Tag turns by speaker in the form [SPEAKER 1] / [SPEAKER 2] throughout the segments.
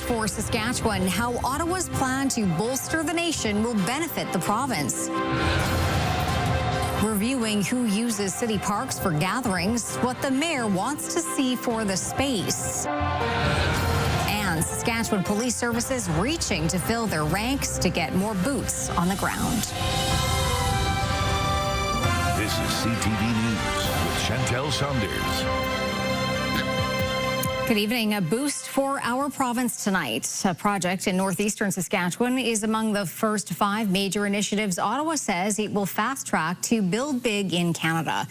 [SPEAKER 1] for Saskatchewan. How Ottawa's plan to bolster the nation will benefit the province. Reviewing who uses city parks for gatherings, what the mayor wants to see for the space. And Saskatchewan Police Services reaching to fill their ranks to get more boots on the ground.
[SPEAKER 2] This is CTV News with Chantel Saunders.
[SPEAKER 1] Good evening. A boost for our province tonight. A project in northeastern Saskatchewan is among the first 5 major initiatives Ottawa says it will fast-track to build big in Canada.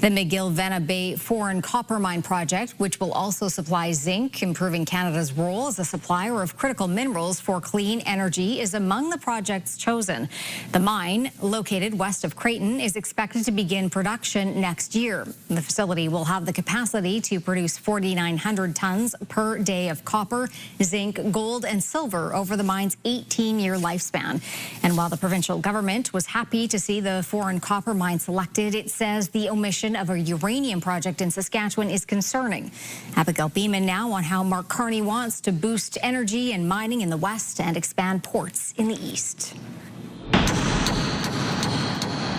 [SPEAKER 1] The McGill-Venna Bay Foreign Copper Mine project, which will also supply zinc, improving Canada's role as a supplier of critical minerals for clean energy, is among the projects chosen. The mine, located west of Creighton, is expected to begin production next year. The facility will have the capacity to produce 4,900 tons per day of copper, zinc, gold, and silver over the mine's 18-year lifespan. And while the provincial government was happy to see the foreign copper mine selected, it says the omission of a uranium project in Saskatchewan is concerning. Abigail Beeman now on how Mark Carney wants to boost energy and mining in the west and expand ports in the east.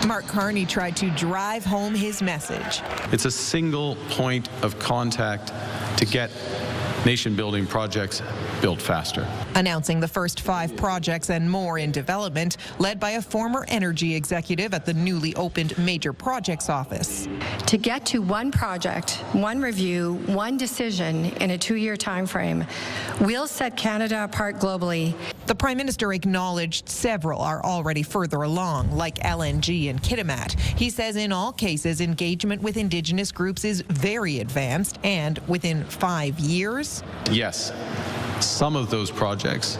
[SPEAKER 3] Mark Carney tried to drive home his message.
[SPEAKER 4] It's a single point of contact to get nation-building projects built faster.
[SPEAKER 3] Announcing the first 5 projects and more in development, led by a former energy executive at the newly opened Major Projects Office.
[SPEAKER 5] To get to one project, one review, one decision in a 2-year time frame will set Canada apart globally.
[SPEAKER 3] The Prime Minister acknowledged several are already further along, like LNG and Kitimat. He says in all cases, engagement with Indigenous groups is very advanced, and within 5 years...
[SPEAKER 4] Yes, some of those projects,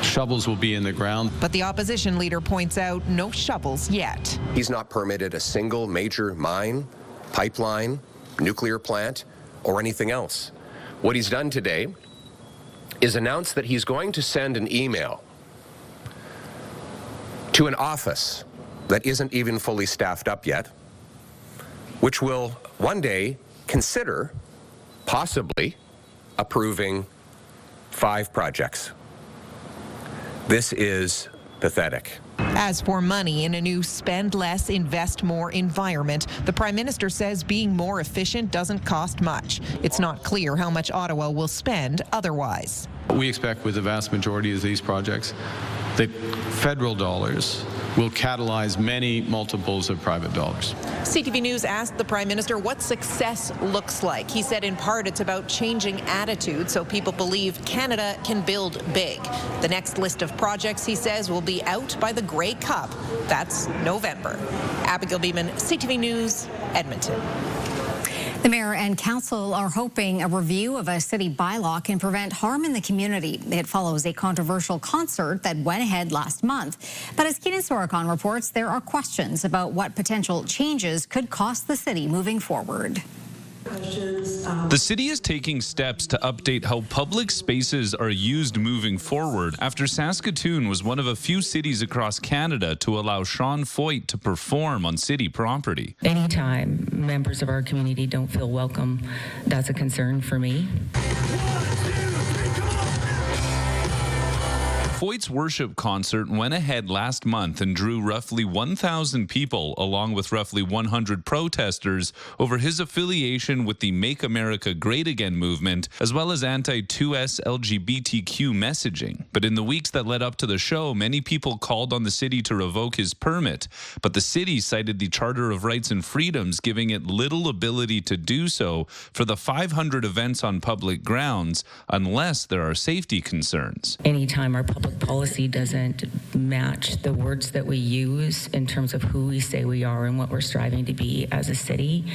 [SPEAKER 4] shovels will be in the ground.
[SPEAKER 3] But the opposition leader points out no shovels yet.
[SPEAKER 6] He's not permitted a single major mine, pipeline, nuclear plant, or anything else. What he's done today is announce that he's going to send an email to an office that isn't even fully staffed up yet, which will one day consider possibly approving 5 projects. This is pathetic.
[SPEAKER 3] As for money in a new spend less, invest more environment, the Prime Minister says being more efficient doesn't cost much. It's not clear how much Ottawa will spend otherwise.
[SPEAKER 4] We expect with the vast majority of these projects that federal dollars will catalyze many multiples of private dollars.
[SPEAKER 3] CTV News asked the Prime Minister what success looks like. He said in part it's about changing attitudes so people believe Canada can build big. The next list of projects, he says, will be out by the Grey Cup. That's November. Abigail Beeman, CTV News, Edmonton.
[SPEAKER 1] The mayor and council are hoping a review of a city bylaw can prevent harm in the community. It follows a controversial concert that went ahead last month. But as Keenan Sorokon reports, there are questions about what potential changes could cost the city moving forward.
[SPEAKER 7] The city is taking steps to update how public spaces are used moving forward after Saskatoon was one of a few cities across Canada to allow Sean Foyt to perform on city property.
[SPEAKER 8] Anytime members of our community don't feel welcome, that's a concern for me.
[SPEAKER 7] Foyt's worship concert went ahead last month and drew roughly 1,000 people, along with roughly 100 protesters, over his affiliation with the Make America Great Again movement, as well as anti-2S LGBTQ messaging. But in the weeks that led up to the show, many people called on the city to revoke his permit. But the city cited the Charter of Rights and Freedoms, giving it little ability to do so for the 500 events on public grounds, unless there are safety concerns.
[SPEAKER 8] Anytime our public policy doesn't match the words that we use in terms of who we say we are and what we're striving to be as a city,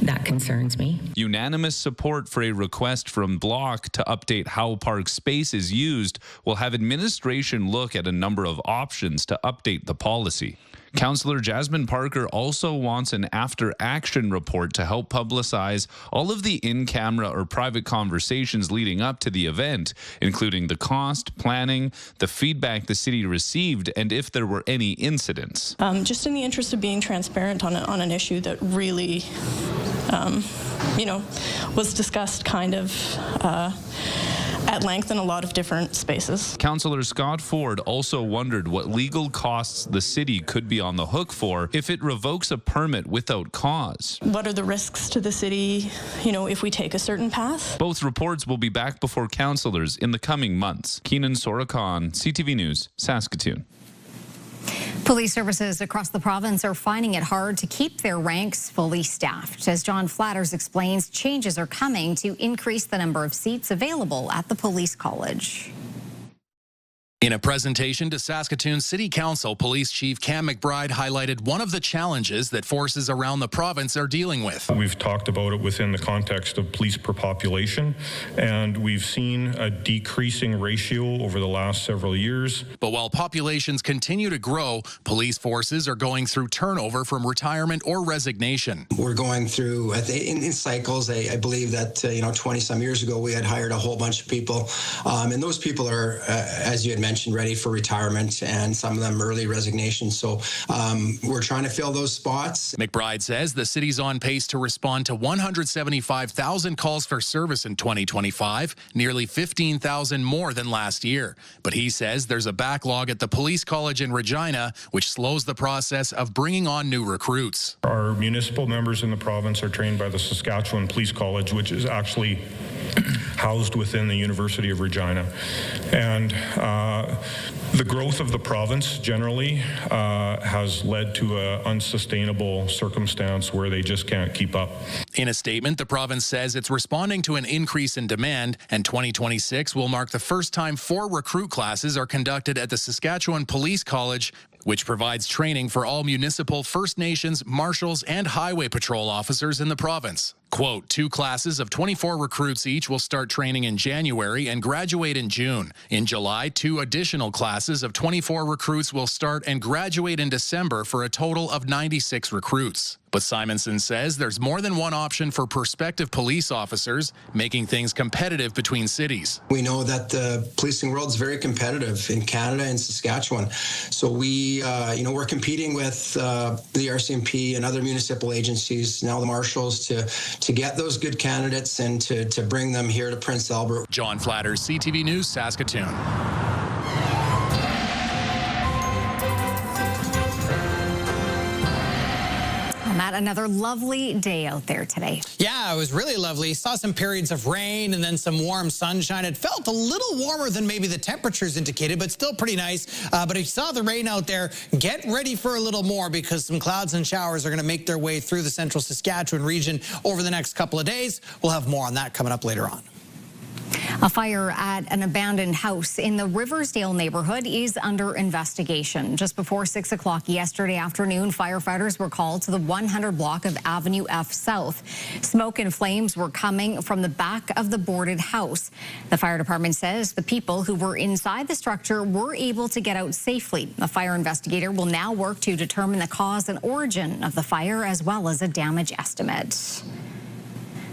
[SPEAKER 8] that concerns me.
[SPEAKER 7] Unanimous support for a request from Bloc to update how park space is used will have administration look at a number of options to update the policy. Councillor Jasmine Parker also wants an after-action report to help publicize all of the in-camera or private conversations leading up to the event, including the cost, planning, the feedback the city received, and if there were any incidents.
[SPEAKER 9] Just in the interest of being transparent on an issue that really, was discussed kind of at length in a lot of different spaces.
[SPEAKER 7] Councillor Scott Ford also wondered what legal costs the city could be on the hook for if it revokes a permit without cause.
[SPEAKER 9] What are the risks to the city, if we take a certain path?
[SPEAKER 7] Both reports will be back before councillors in the coming months. Keenan Sorakan, CTV News, Saskatoon.
[SPEAKER 1] Police services across the province are finding it hard to keep their ranks fully staffed. As John Flatters explains, changes are coming to increase the number of seats available at the police college.
[SPEAKER 10] In a presentation to Saskatoon City Council, Police Chief Cam McBride highlighted one of the challenges that forces around the province are dealing with.
[SPEAKER 11] We've talked about it within the context of police per population, and we've seen a decreasing ratio over the last several years.
[SPEAKER 10] But while populations continue to grow, police forces are going through turnover from retirement or resignation.
[SPEAKER 12] We're going through, in cycles, I believe that, 20-some years ago, we had hired a whole bunch of people, and those people are, as you had mentioned, ready for retirement, and some of them early resignation. So we're trying to fill those spots.
[SPEAKER 10] McBride says the city's on pace to respond to 175,000 calls for service in 2025, nearly 15,000 more than last year. But he says there's a backlog at the police college in Regina, which slows the process of bringing on new recruits.
[SPEAKER 11] Our municipal members in the province are trained by the Saskatchewan Police College, which is actually housed within the University of Regina. And the growth of the province generally has led to an unsustainable circumstance where they just can't keep up.
[SPEAKER 10] In a statement, the province says it's responding to an increase in demand, and 2026 will mark the first time 4 recruit classes are conducted at the Saskatchewan Police College, which provides training for all municipal, First Nations, marshals, and highway patrol officers in the province. Quote, 2 classes of 24 recruits each will start training in January and graduate in June. In July, 2 additional classes of 24 recruits will start and graduate in December for a total of 96 recruits. But Simonson says there's more than one option for prospective police officers, making things competitive between cities.
[SPEAKER 12] We know that the policing world is very competitive in Canada and Saskatchewan. So we're competing with the RCMP and other municipal agencies, now the marshals, to get those good candidates and to bring them here to Prince Albert.
[SPEAKER 10] John Flatters, CTV News, Saskatoon.
[SPEAKER 1] Matt, another lovely day out there today.
[SPEAKER 13] Yeah, it was really lovely. Saw some periods of rain and then some warm sunshine. It felt a little warmer than maybe the temperatures indicated, but still pretty nice. But if you saw the rain out there, get ready for a little more, because some clouds and showers are going to make their way through the central Saskatchewan region over the next couple of days. We'll have more on that coming up later on.
[SPEAKER 1] A fire at an abandoned house in the Riversdale neighborhood is under investigation. Just before 6 o'clock yesterday afternoon, firefighters were called to the 100 block of Avenue F South. Smoke and flames were coming from the back of the boarded house. The fire department says the people who were inside the structure were able to get out safely. A fire investigator will now work to determine the cause and origin of the fire, as well as a damage estimate.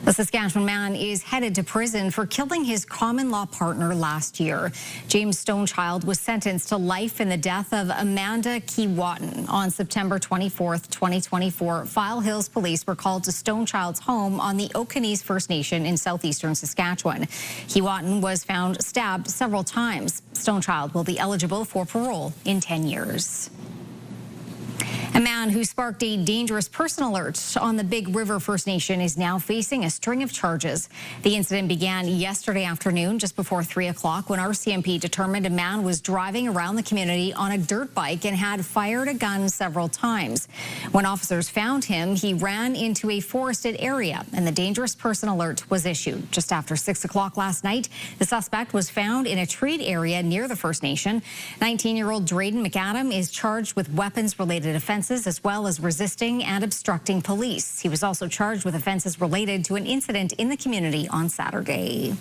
[SPEAKER 1] The Saskatchewan man is headed to prison for killing his common-law partner last year. James Stonechild was sentenced to life in the death of Amanda Keewatin on September 24th, 2024. File Hills police were called to Stonechild's home on the Okanese First Nation in southeastern Saskatchewan. Keewatin was found stabbed several times. Stonechild will be eligible for parole in 10 years. A man who sparked a dangerous person alert on the Big River First Nation is now facing a string of charges. The incident began yesterday afternoon just before 3 o'clock when RCMP determined a man was driving around the community on a dirt bike and had fired a gun several times. When officers found him, he ran into a forested area and the dangerous person alert was issued. Just after 6 o'clock last night, the suspect was found in a treed area near the First Nation. 19-year-old Drayden McAdam is charged with weapons-related offenses as well as resisting and obstructing police. He was also charged with offenses related to an incident in the community on Saturday.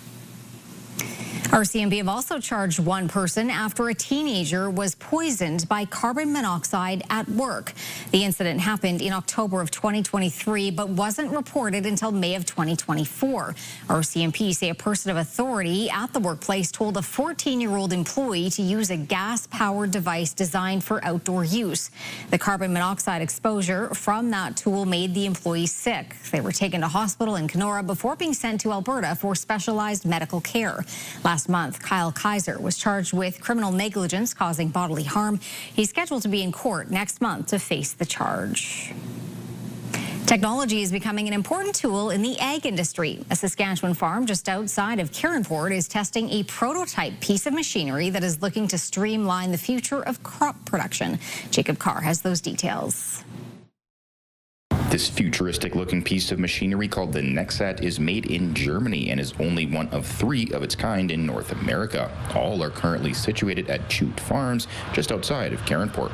[SPEAKER 1] RCMP have also charged one person after a teenager was poisoned by carbon monoxide at work. The incident happened in October of 2023, but wasn't reported until May of 2024. RCMP say a person of authority at the workplace told a 14-year-old employee to use a gas-powered device designed for outdoor use. The carbon monoxide exposure from that tool made the employee sick. They were taken to hospital in Kenora before being sent to Alberta for specialized medical care. Last last month. Kyle Kaiser was charged with criminal negligence causing bodily harm. He's scheduled to be in court next month to face the charge. Technology is becoming an important tool in the ag industry. A Saskatchewan farm just outside of Caronport is testing a prototype piece of machinery that is looking to streamline the future of crop production. Jacob Carr has those details.
[SPEAKER 14] This futuristic-looking piece of machinery called the Nexat is made in Germany and is only one of 3 of its kind in North America. All are currently situated at Chute Farms, just outside of Caronport.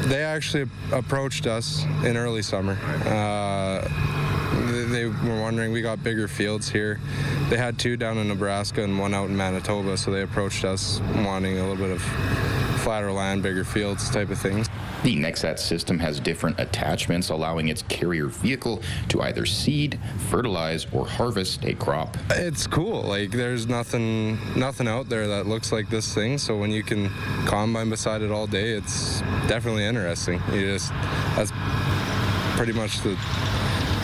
[SPEAKER 15] They actually approached us in early summer. They were wondering, we got bigger fields here. They had 2 down in Nebraska and 1 out in Manitoba, so they approached us wanting a little bit of flatter land, bigger fields type of thing.
[SPEAKER 14] The Nexat system has different attachments, allowing its carrier vehicle to either seed, fertilize, or harvest a crop.
[SPEAKER 15] It's cool. Like, there's nothing out there that looks like this thing, so when you can combine beside it all day, it's definitely interesting. That's pretty much the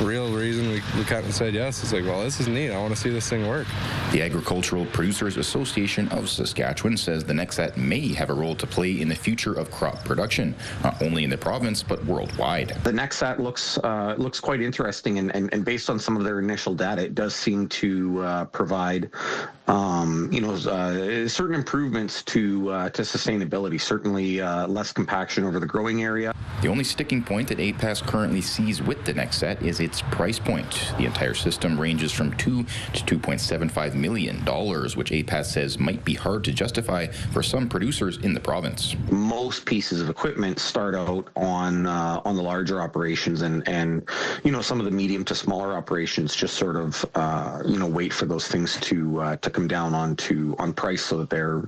[SPEAKER 15] real reason we kind of said yes. It's like, well, this is neat. I want to see this thing work.
[SPEAKER 14] The Agricultural Producers Association of Saskatchewan says the Nexat may have a role to play in the future of crop production, not only in the province but worldwide.
[SPEAKER 16] The Nexat looks quite interesting, and based on some of their initial data, it does seem to provide certain improvements to sustainability. Certainly less compaction over the growing area.
[SPEAKER 14] The only sticking point that APAS currently sees with the Nexat is its price point. The entire system ranges from $2 to $2.75 million, which APAS says might be hard to justify for some producers in the province.
[SPEAKER 16] Most pieces of equipment start out on the larger operations, and some of the medium to smaller operations just sort of wait for those things to come down on price so that they're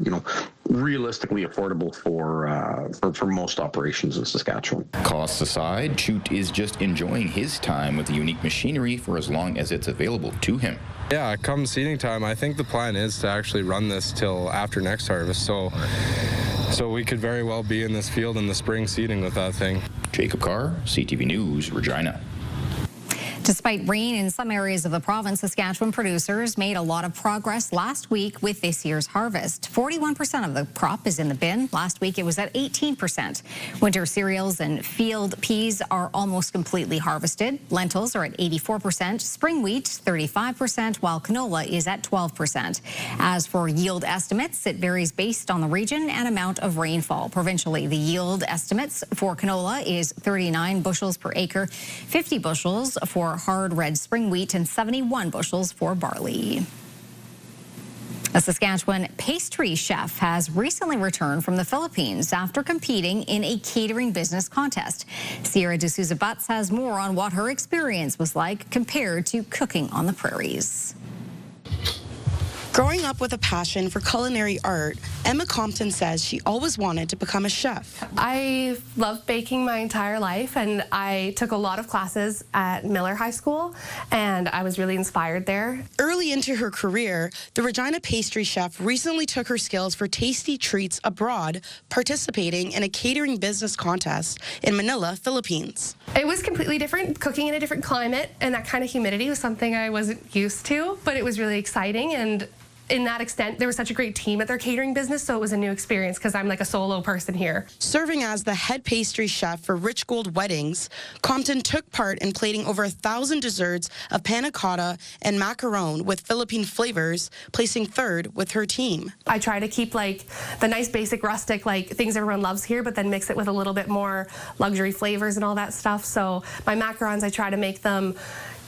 [SPEAKER 16] realistically affordable for most operations in Saskatchewan.
[SPEAKER 14] Costs aside, Chute is just enjoying his time with the unique machinery for as long as it's available to him.
[SPEAKER 15] Yeah, come seeding time, I think the plan is to actually run this till after next harvest, so we could very well be in this field in the spring seeding with that thing.
[SPEAKER 14] Jacob Carr, CTV News, Regina.
[SPEAKER 1] Despite rain in some areas of the province, Saskatchewan producers made a lot of progress last week with this year's harvest. 41% of the crop is in the bin. Last week, it was at 18%. Winter cereals and field peas are almost completely harvested. Lentils are at 84%, spring wheat 35%, while canola is at 12%. As for yield estimates, it varies based on the region and amount of rainfall. Provincially, the yield estimates for canola is 39 bushels per acre, 50 bushels for hard red spring wheat, and 71 bushels for barley. A Saskatchewan pastry chef has recently returned from the Philippines after competing in a catering business contest. Sierra de Souza Butts has more on what her experience was like compared to cooking on the prairies.
[SPEAKER 17] Growing up with a passion for culinary art, Emma Compton says she always wanted to become a chef.
[SPEAKER 18] I loved baking my entire life, and I took a lot of classes at Miller High School, and I was really inspired there.
[SPEAKER 17] Early into her career, the Regina pastry chef recently took her skills for tasty treats abroad, participating in a catering business contest in Manila, Philippines.
[SPEAKER 18] It was completely different. Cooking in a different climate and that kind of humidity was something I wasn't used to, but it was really exciting, and in that extent, there was such a great team at their catering business, so it was a new experience because I'm like a solo person here.
[SPEAKER 17] Serving as the head pastry chef for Rich Gold Weddings, Compton took part in plating over 1,000 desserts of panna cotta and macaron with Philippine flavors, placing third with her team.
[SPEAKER 18] I try to keep like the nice basic rustic things everyone loves here, but then mix it with a little bit more luxury flavors and all that stuff. So my macarons, I try to make them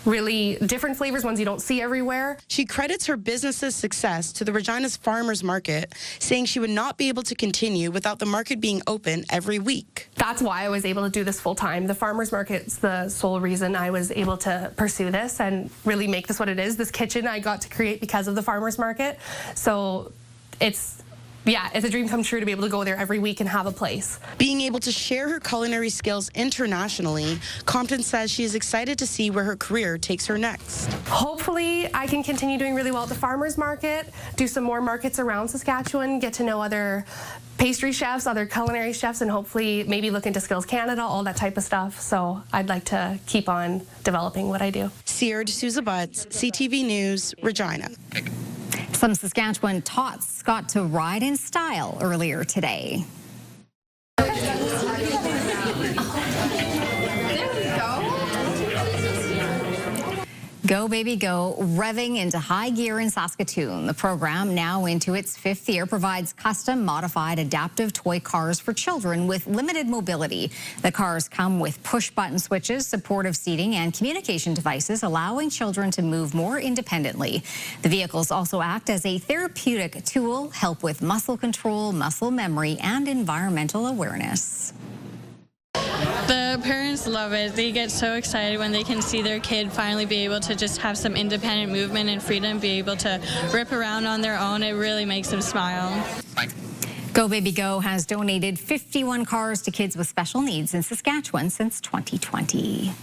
[SPEAKER 18] really different flavors, ones you don't see everywhere.
[SPEAKER 17] She credits her business's success to the Regina's Farmers Market, saying she would not be able to continue without the market being open every week.
[SPEAKER 18] That's why I was able to do this full time. The Farmers Market's the sole reason I was able to pursue this and really make this what it is. This kitchen I got to create because of the Farmers Market. So it's a dream come true to be able to go there every week and have a place.
[SPEAKER 17] Being able to share her culinary skills internationally, Compton says she is excited to see where her career takes her next.
[SPEAKER 18] Hopefully, I can continue doing really well at the Farmers Market, do some more markets around Saskatchewan, get to know other pastry chefs, other culinary chefs, and hopefully maybe look into Skills Canada, all that type of stuff. So I'd like to keep on developing what I do.
[SPEAKER 17] Sierra de Souza Butts, CTV News, Regina.
[SPEAKER 1] Some Saskatchewan tots got to ride in style earlier today. Go Baby Go, revving into high gear in Saskatoon. The program, now into its 5th year, provides custom, modified, adaptive toy cars for children with limited mobility. The cars come with push-button switches, supportive seating, and communication devices, allowing children to move more independently. The vehicles also act as a therapeutic tool, help with muscle control, muscle memory, and environmental awareness.
[SPEAKER 19] The parents love it. They get so excited when they can see their kid finally be able to just have some independent movement and freedom, be able to rip around on their own. It really makes them smile.
[SPEAKER 1] Go Baby Go has donated 51 cars to kids with special needs in Saskatchewan since 2020.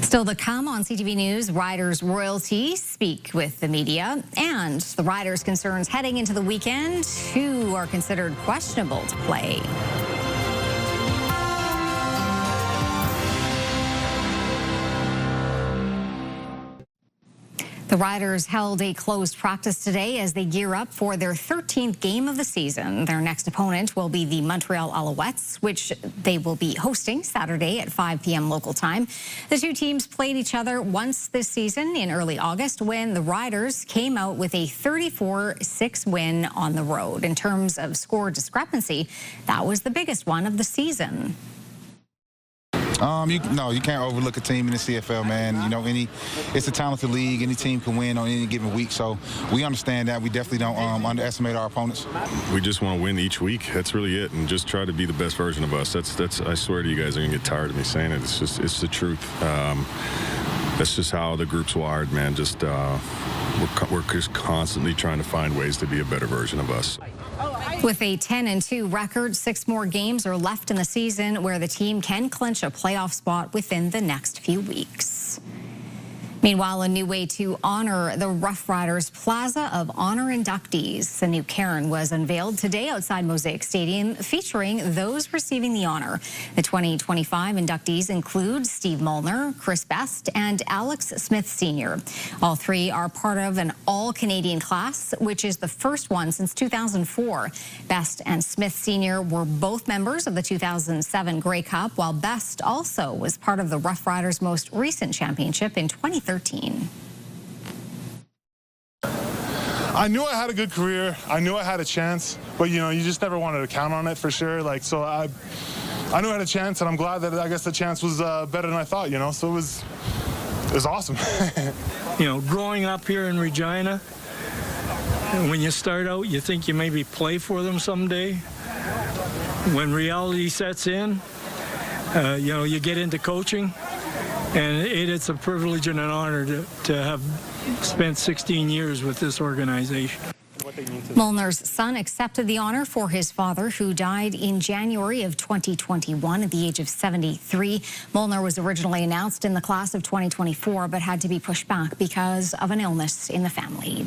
[SPEAKER 1] Still to come on CTV News, riders' royalty speak with the media, and the riders' concerns heading into the weekend, who are considered questionable to play. The Riders held a closed practice today as they gear up for their 13th game of the season. Their next opponent will be the Montreal Alouettes, which they will be hosting Saturday at 5 p.m. local time. The two teams played each other once this season in early August when the Riders came out with a 34-6 win on the road. In terms of score discrepancy, that was the biggest one of the season.
[SPEAKER 20] You can't overlook a team in the CFL, man. You know, it's a talented league. Any team can win on any given week, so we understand that. We definitely don't underestimate our opponents.
[SPEAKER 21] We just want to win each week. That's really it, and just try to be the best version of us. That's. I swear to you guys are gonna get tired of me saying it. It's the truth. That's just how the group's wired, man. Just we're just constantly trying to find ways to be a better version of us.
[SPEAKER 1] With a 10-2 record, 6 more games are left in the season where the team can clinch a playoff spot within the next few weeks. Meanwhile, a new way to honor the Rough Riders Plaza of Honor inductees. A new cairn was unveiled today outside Mosaic Stadium, featuring those receiving the honor. The 2025 inductees include Steve Molnar, Chris Best, and Alex Smith Sr. All three are part of an all-Canadian class, which is the first one since 2004. Best and Smith Sr. were both members of the 2007 Grey Cup, while Best also was part of the Rough Riders' most recent championship in 2013.
[SPEAKER 22] I knew I had a good career. I knew I had a chance, but you just never wanted to count on it for sure. So I knew I had a chance, and I'm glad that I guess the chance was better than I thought. So it was awesome.
[SPEAKER 23] Growing up here in Regina, when you start out, you think you maybe play for them someday. When reality sets in, you get into coaching. And it's a privilege and an honor to have spent 16 years with this organization.
[SPEAKER 1] Molnar's son accepted the honor for his father, who died in January of 2021 at the age of 73. Molnar was originally announced in the class of 2024, but had to be pushed back because of an illness in the family.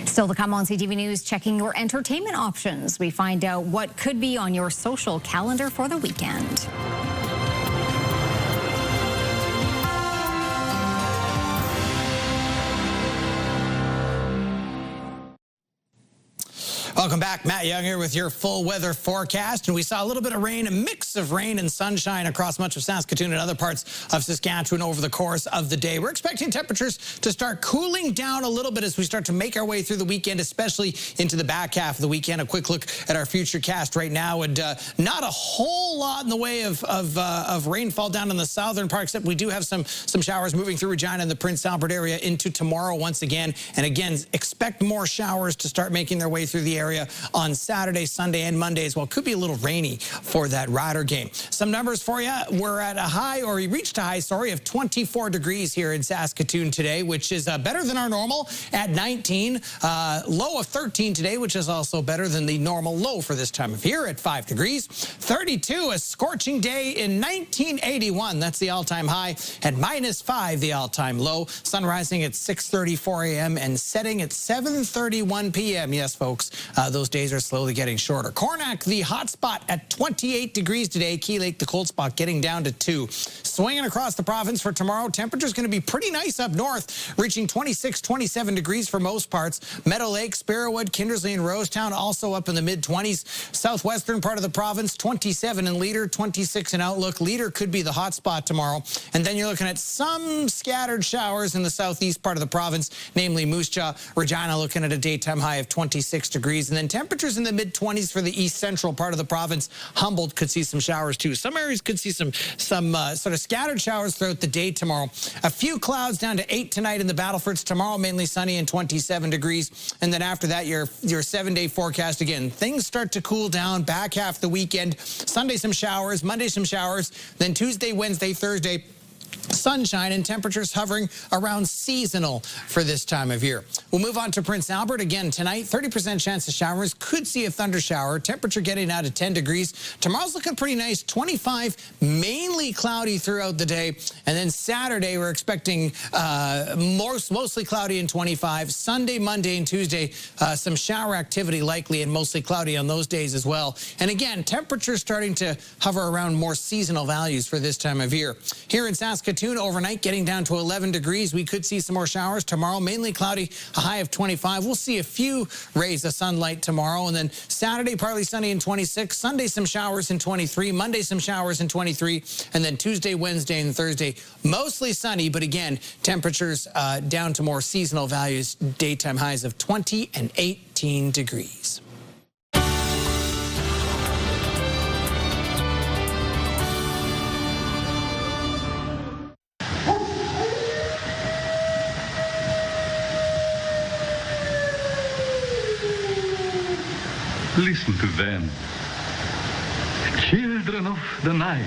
[SPEAKER 1] Still to come on CTV News, checking your entertainment options. We find out what could be on your social calendar for the weekend.
[SPEAKER 13] Welcome back. Matt Young here with your full weather forecast. And we saw a little bit of rain, a mix of rain and sunshine across much of Saskatoon and other parts of Saskatchewan over the course of the day. We're expecting temperatures to start cooling down a little bit as we start to make our way through the weekend, especially into the back half of the weekend. A quick look at our futurecast right now, and not a whole lot in the way of rainfall down in the southern part, except we do have some showers moving through Regina and the Prince Albert area into tomorrow once again. And again, expect more showers to start making their way through the area on Saturday, Sunday, and Monday as well. Could be a little rainy for that Rider game. Some numbers for you. We're at a high, or we reached a high, of 24 degrees here in Saskatoon today, which is better than our normal at 19. Low of 13 today, which is also better than the normal low for this time of year at 5 degrees. 32, a scorching day in 1981. That's the all-time high. At -5, the all-time low. Sun rising at 6:34 a.m. and setting at 7:31 p.m. Yes, folks. those days are slowly getting shorter. Cornack, the hot spot at 28 degrees today. Key Lake, the cold spot, getting down to 2. Swinging across the province for tomorrow, temperature's going to be pretty nice up north, reaching 26, 27 degrees for most parts. Meadow Lake, Sparrowwood, Kindersley, and Rosetown also up in the mid-20s. Southwestern part of the province, 27 in Leader, 26 in Outlook. Leader could be the hot spot tomorrow. And then you're looking at some scattered showers in the southeast part of the province, namely Moose Jaw, Regina, looking at a daytime high of 26 degrees. And then temperatures in the mid-20s for the east central part of the province. Humboldt could see some showers too. Some areas could see some sort of scattered showers throughout the day tomorrow. A few clouds down to 8 tonight in the Battlefords. Tomorrow mainly sunny and 27 degrees. And then after that, your 7-day forecast again. Things start to cool down back half the weekend. Sunday some showers, Monday some showers, then Tuesday, Wednesday, Thursday, sunshine, and temperatures hovering around seasonal for this time of year. We'll move on to Prince Albert. Again, tonight, 30% chance of showers. Could see a thunder shower. Temperature getting out to 10 degrees. Tomorrow's looking pretty nice. 25, mainly cloudy throughout the day. And then Saturday, we're expecting mostly cloudy and 25. Sunday, Monday, and Tuesday, some shower activity likely and mostly cloudy on those days as well. And again, temperatures starting to hover around more seasonal values for this time of year. Here in Saskatoon, overnight getting down to 11 degrees. We could see some more showers tomorrow, mainly cloudy, a high of 25. We'll see a few rays of sunlight tomorrow. And then Saturday, partly sunny and 26. Sunday, some showers in 23. Monday, some showers in 23. And then Tuesday, Wednesday, and Thursday, mostly sunny. But again, temperatures down to more seasonal values, daytime highs of 20 and 18 degrees.
[SPEAKER 2] Listen to them. Children of the night.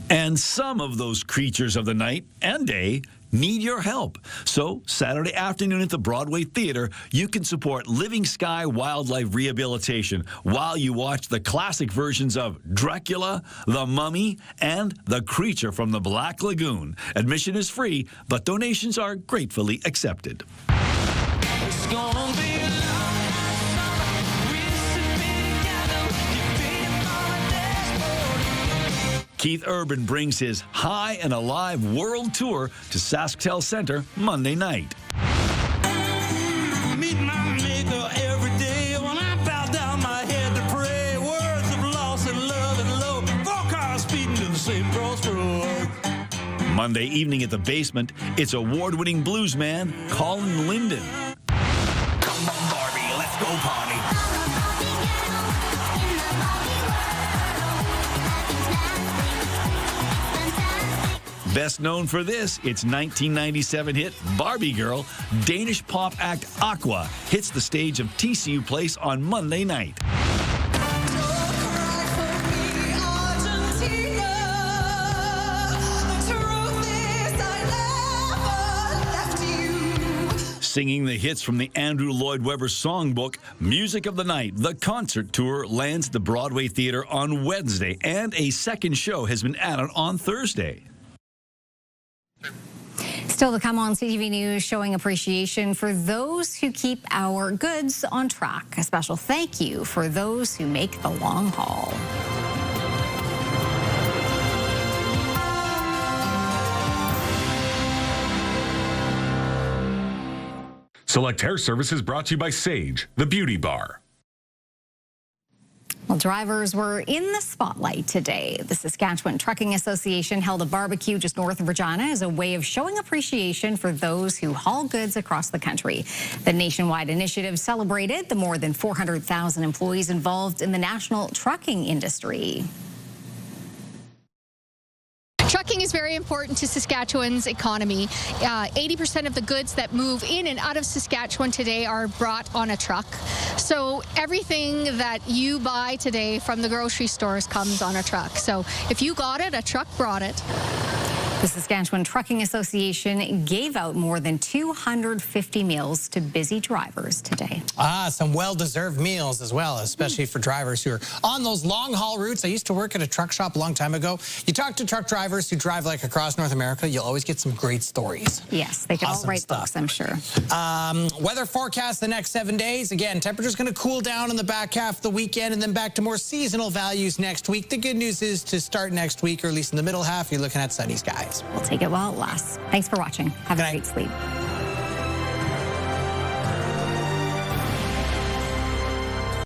[SPEAKER 2] And some of those creatures of the night and day need your help. So, Saturday afternoon at the Broadway Theatre, you can support Living Sky Wildlife Rehabilitation while you watch the classic versions of Dracula, The Mummy, and The Creature from the Black Lagoon. Admission is free, but donations are gratefully accepted. It's gonna be Keith Urban brings his High and Alive World Tour to SaskTel Center Monday night. Meet my maker every day when I bow down my head to pray. Words of loss and love and love. 4 cars speeding to the same crossroad. Monday evening at the Basement, it's award-winning bluesman Colin Linden. Come on, Barbie, let's go party. Best known for this, its 1997 hit, Barbie Girl, Danish pop act Aqua hits the stage of TCU Place on Monday night. Singing the hits from the Andrew Lloyd Webber songbook, Music of the Night, the concert tour lands the Broadway Theatre on Wednesday, and a second show has been added on Thursday.
[SPEAKER 1] Still to come on CTV News, showing appreciation for those who keep our goods on track. A special thank you for those who make the long haul.
[SPEAKER 5] Select Hair Services brought to you by Sage, the beauty bar.
[SPEAKER 1] Well, drivers were in the spotlight today. The Saskatchewan Trucking Association held a barbecue just north of Regina as a way of showing appreciation for those who haul goods across the country. The nationwide initiative celebrated the more than 400,000 employees involved in the national trucking industry.
[SPEAKER 6] Trucking is very important to Saskatchewan's economy. 80% of the goods that move in and out of Saskatchewan today are brought on a truck. So everything that you buy today from the grocery stores comes on a truck. So if you got it, a truck brought it.
[SPEAKER 1] The Saskatchewan Trucking Association gave out more than 250 meals to busy drivers today.
[SPEAKER 13] Some well-deserved meals as well, especially for drivers who are on those long-haul routes. I used to work at a truck shop a long time ago. You talk to truck drivers who drive like across North America, you'll always get some great stories.
[SPEAKER 1] Yes, they can all write books, I'm sure.
[SPEAKER 13] Weather forecast the next 7 days. Again, temperature's going to cool down in the back half of the weekend and then back to more seasonal values next week. The good news is to start next week, or at least in the middle half, you're looking at sunny skies.
[SPEAKER 1] We'll take it while it lasts. Thanks for watching. Have a great sleep.